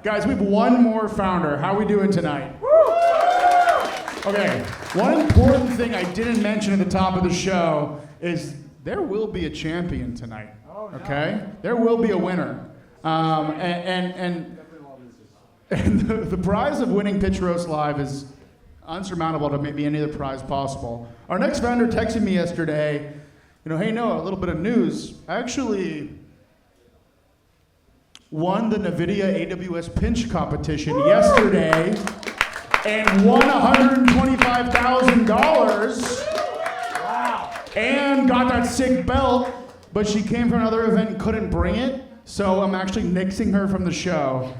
Guys, we have one more founder. How are we doing tonight? Okay, one important thing I didn't mention at the top of the show is there will be a champion tonight, okay? There will be a winner. And the prize of winning Pitch Roast Live is unsurmountable to maybe any other prize possible. Our next founder texted me yesterday, hey Noah, a little bit of news. I actually won the NVIDIA AWS Pinch competition yesterday and won $125,000. Wow. And got that sick belt, but she came from another event and couldn't bring it, so I'm actually nixing her from the show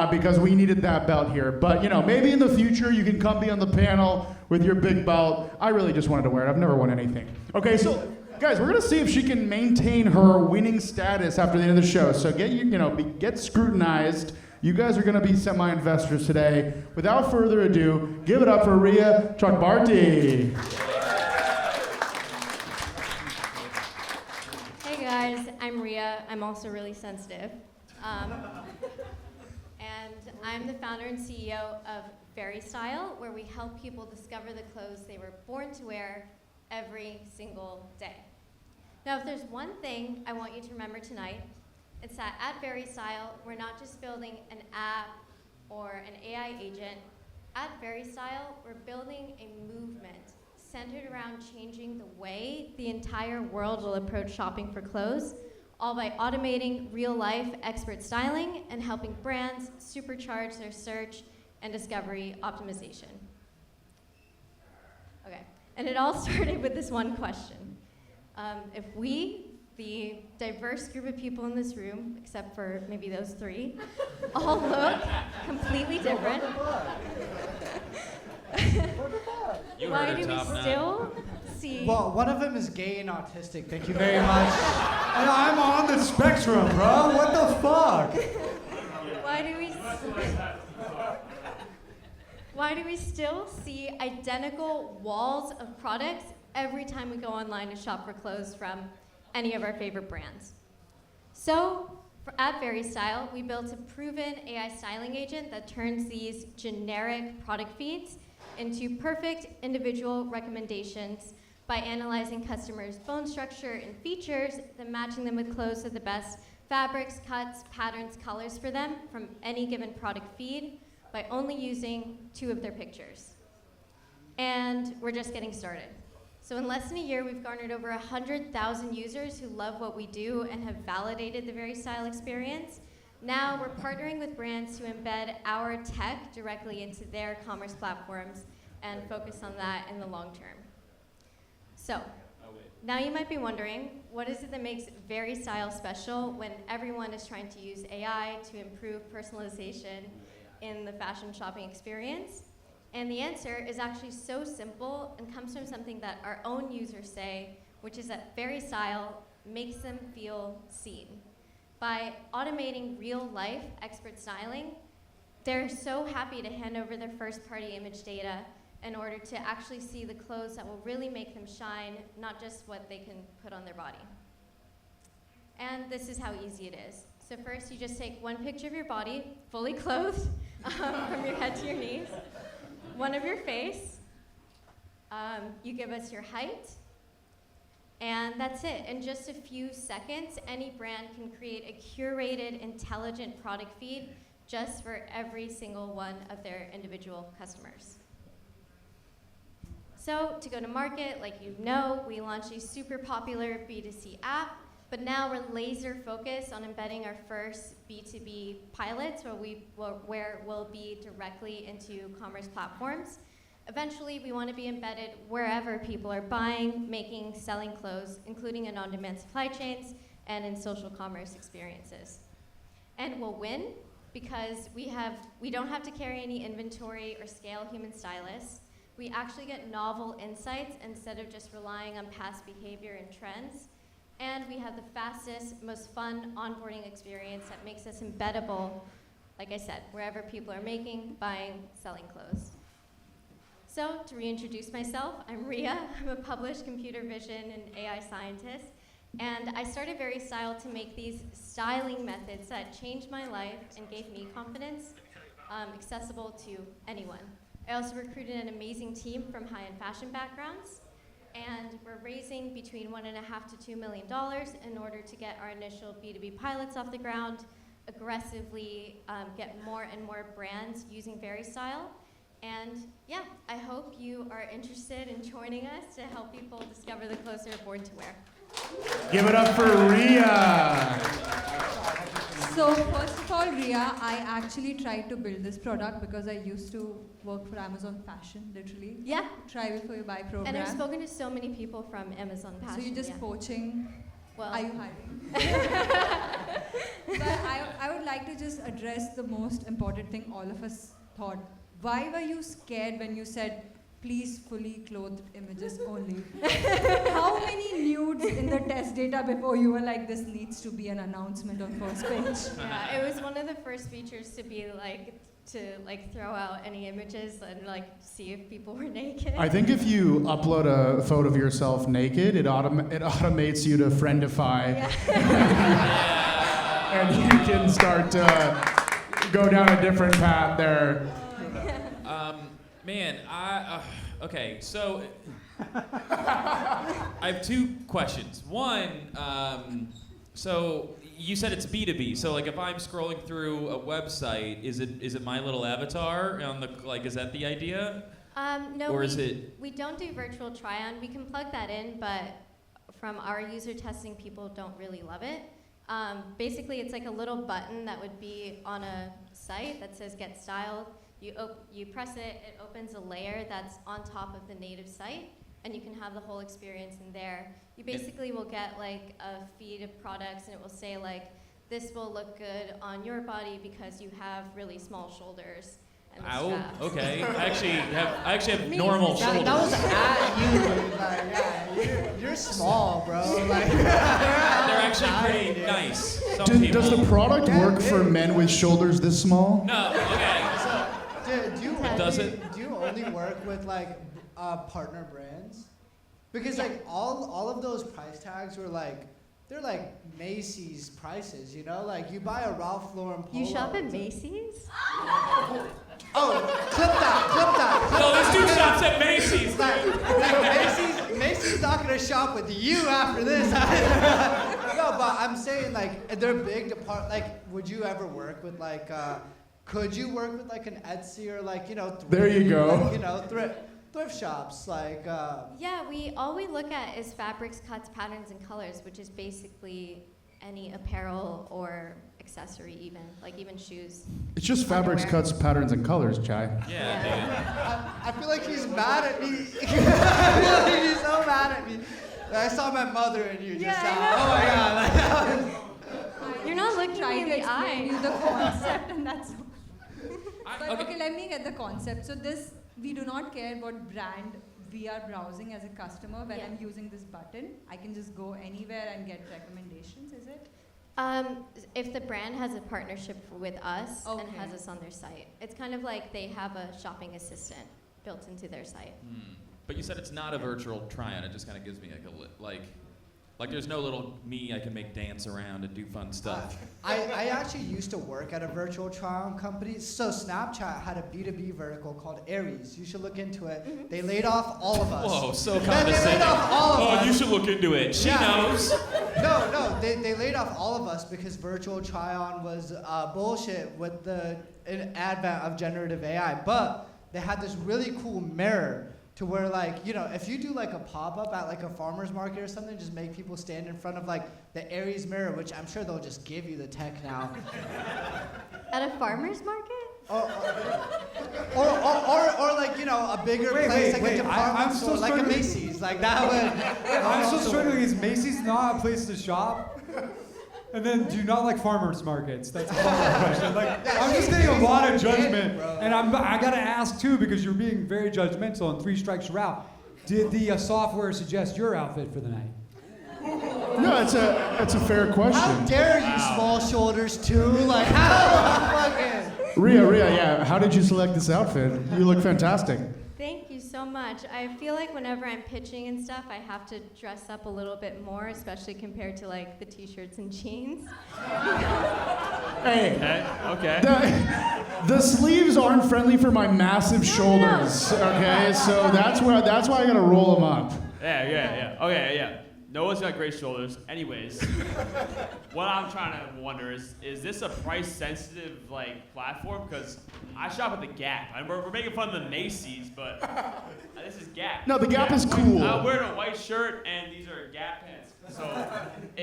because we needed that belt here. But maybe in the future you can come be on the panel with your big belt. I really just wanted to wear it. I've never won anything. Okay, so guys, we're gonna see if she can maintain her winning status after the end of the show. So get scrutinized. You guys are gonna be semi-investors today. Without further ado, give it up for Ria Chakrabarti. Hey guys, I'm Ria. I'm also really sensitive. And I'm the founder and CEO of Veristyle, where we help people discover the clothes they were born to wear every single day. Now, if there's one thing I want you to remember tonight, it's that at Veristyle, we're not just building an app or an AI agent. At Veristyle, we're building a movement centered around changing the way the entire world will approach shopping for clothes, all by automating real-life expert styling and helping brands supercharge their search and discovery optimization. Okay, and it all started with this one question. If we, the diverse group of people in this room, except for maybe those three, all look completely different, why do we still see... Well, one of them is gay and autistic. Thank you very much. And I'm on the spectrum, bro. What the fuck? Why do we still see identical walls of products every time we go online to shop for clothes from any of our favorite brands? So, at Veristyle, we built a proven AI styling agent that turns these generic product feeds into perfect individual recommendations by analyzing customers' bone structure and features, then matching them with clothes with the best fabrics, cuts, patterns, colors for them from any given product feed by only using 2 of their pictures. And we're just getting started. So in less than a year, we've garnered over 100,000 users who love what we do and have validated the Veristyle experience. Now we're partnering with brands to embed our tech directly into their commerce platforms and focus on that in the long term. So, now you might be wondering, what is it that makes Veristyle special when everyone is trying to use AI to improve personalization in the fashion shopping experience? And the answer is actually so simple and comes from something that our own users say, which is that Veristyle makes them feel seen. By automating real-life expert styling, they're so happy to hand over their first-party image data in order to actually see the clothes that will really make them shine, not just what they can put on their body. And this is how easy it is. So first, you just take one picture of your body, fully clothed, from your head to your knees, one of your face, you give us your height, and that's it. In just a few seconds, any brand can create a curated, intelligent product feed just for every single one of their individual customers. So to go to market, like you know, we launched a super popular B2C app, but now we're laser focused on embedding our first B2B pilots where we'll be directly into commerce platforms. Eventually, we want to be embedded wherever people are buying, making, selling clothes, including in on-demand supply chains and in social commerce experiences. And we'll win because we don't have to carry any inventory or scale human stylists. We actually get novel insights instead of just relying on past behavior and trends. And we have the fastest, most fun onboarding experience that makes us embeddable, like I said, wherever people are making, buying, selling clothes. So to reintroduce myself, I'm Ria. I'm a published computer vision and AI scientist. And I started Veristyle to make these styling methods that changed my life and gave me confidence, accessible to anyone. I also recruited an amazing team from high-end fashion backgrounds, and we're raising between $1.5 to $2 million in order to get our initial B2B pilots off the ground, aggressively get more and more brands using Veristyle. And yeah, I hope you are interested in joining us to help people discover the clothes they're born to wear. Give it up for Ria. So first of all, Ria, I actually tried to build this product because I used to work for Amazon Fashion, literally. Yeah. Try before you buy program. And I've spoken to so many people from Amazon Fashion. So you're just poaching. Well, Are you hiring? But I would like to just address the most important thing all of us thought. Why were you scared when you said, please fully clothed images only? How many nudes in the test data before you were like, this needs to be an announcement on first page? Yeah, it was one of the first features to be like, to like throw out any images and like see if people were naked. I think if you upload a photo of yourself naked, it automates you to Friendify. Yeah. And you can start to go down a different path there. Man, okay, so I have two questions. One, so you said it's B2B. So like if I'm scrolling through a website, is it my little avatar on the, like, is that the idea? No, or is it? We don't do virtual try-on. We can plug that in, but from our user testing, people don't really love it. Basically, it's like a little button that would be on a site that says Get Styled. You press it, it opens a layer that's on top of the native site, and you can have the whole experience in there. You basically will get like a feed of products, and it will say like, this will look good on your body because you have really small shoulders. And Ow, stuff. okay. I actually have normal shoulders. That was at you, dude. Like, yeah, you're small, bro. Like, They're actually pretty nice. Some people. Does the product work for men with shoulders this small? No, okay. Dude, Does do you only work with like partner brands? Because like all of those price tags were like, they're like Macy's prices, you know? Like you buy a Ralph Lauren polo. You shop at Macy's? Oh, clip that. No, this dude shops at Macy's. Like Macy's not gonna shop with you after this. No, but I'm saying like they're big depart. Like, would you ever work with like? Could you work with like an Etsy or like There you go. Like, thrift shops like. Yeah, all we look at is fabrics, cuts, patterns, and colors, which is basically any apparel or accessory, even shoes. It's just fabrics, Underwear. cuts, patterns, and colors, Chai. Yeah, I feel like he's mad at me. I feel like he's so mad at me. I saw my mother and you just now. Oh my god. Like, You're not looking Trying me to in the eye. explain you the concept, and that's. But okay. okay, let me get the concept. So we do not care what brand we are browsing as a customer. When Yeah. I'm using this button, I can just go anywhere and get recommendations, is it? If the brand has a partnership with us and Okay. has us on their site, it's kind of like they have a shopping assistant built into their site. But you said it's not a virtual try-on. It just kind of gives me like there's no little me I can make dance around and do fun stuff. I actually used to work at a virtual try-on company. So Snapchat had a B2B vertical called Aries. You should look into it. They laid off all of us. Whoa, so They laid condescending. off all of us. Oh, you should look into it. She Yeah. knows. No, they laid off all of us because virtual try-on was bullshit with the advent of generative AI. But they had this really cool mirror to where if you do like a pop-up at like a farmer's market or something, just make people stand in front of like the Aries mirror, which I'm sure they'll just give you the tech now. At a farmer's market? Or like a bigger place like a department I'm store, so like a struggling. Macy's, like that would. I'm so struggling. Is Macy's not a place to shop? And then, do you not like farmers markets? That's a follow-up question. Like, I'm just getting a lot of judgment, and I gotta ask too because you're being very judgmental. And 3 strikes you're out. Did the software suggest your outfit for the night? No, it's a fair question. How dare you, small shoulders too? Like how fucking. Ria, yeah. How did you select this outfit? You look fantastic. Thank you so so much. I feel like whenever I'm pitching and stuff, I have to dress up a little bit more, especially compared to like the t-shirts and jeans. Hey, Okay. the sleeves aren't friendly for my massive shoulders. Okay, so that's why I gotta roll them up. Yeah. Okay, yeah. Noah's got great shoulders. Anyways, what I'm trying to wonder is this a price-sensitive like platform? Because I shop at the Gap. We're making fun of the Macy's, but this is Gap. No, the Gap is I'm cool. I'm wearing a white shirt and these are Gap pants. So,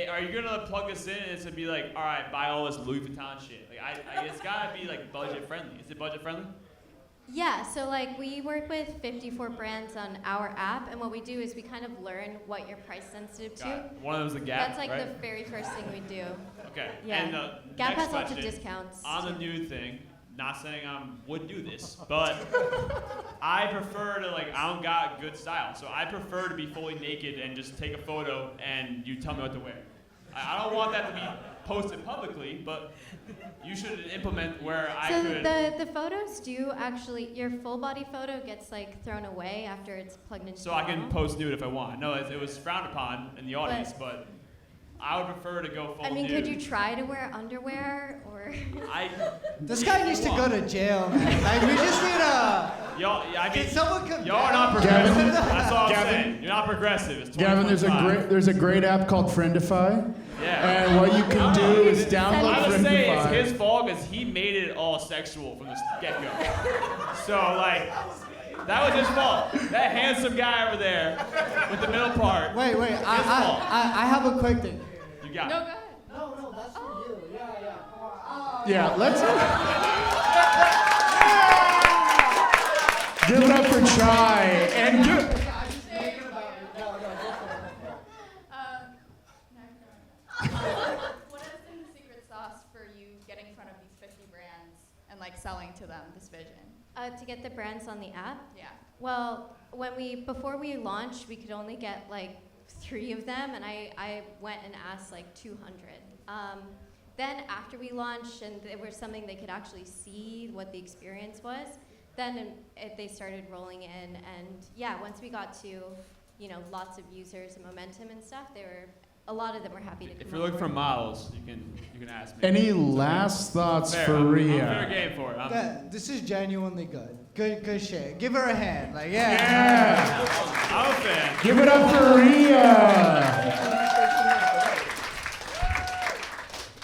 are you gonna plug this in and it's gonna be like, all right, buy all this Louis Vuitton shit? Like, it's gotta be like budget friendly. Is it budget friendly? Yeah, so like we work with 54 brands on our app, and what we do is we kind of learn what you're price sensitive to. Got it. One of them's the Gap, That's like right? the very first thing we do. Okay. Yeah. And Gap next has lots of question, discounts. on the too. nude thing, not saying I would do this, but I prefer to I don't got good style, so I prefer to be fully naked and just take a photo and you tell me what to wear. I don't want that to be posted publicly, but you should implement where I So could. the photos do actually, your full body photo gets like thrown away after it's plugged into So the I can wall. post nude if I want. No, it was frowned upon in the audience, but I would prefer to go full I mean, nude. could you try to wear underwear or? This guy needs to go to jail, man. Like, we just need a. Y'all, I mean, Can someone come y'all are down? not progressive. Gavin? That's all I'm Gavin? saying. You're not progressive. It's Gavin, there's a great app called Friendify, Yeah. and what you can do is download I would say it's Friendify. his fault because he made it all sexual from the get-go. So, that was his fault. That handsome guy over there with the middle part. Wait, I have a quick thing. You got No, it. go ahead. No, that's for you. Yeah, come on. Yeah, let's give it up for Chai and good. What has been the secret sauce for you getting in front of these 50 brands and selling to them this vision? To get the brands on the app. Yeah. Well, before we launched, we could only get 3 of them, and I went and asked 200. Then after we launched, and there was something they could actually see what the experience was, then they started rolling in, and yeah, once we got to, lots of users and momentum and stuff, a lot of them were happy to come If you're looking for on board. models, you can ask me. Any last thoughts Fair. for I'm Rhea? fair game for it. This is genuinely good. Good shit. Give her a hand. Yeah. I'm a fan. Give it up for Rhea.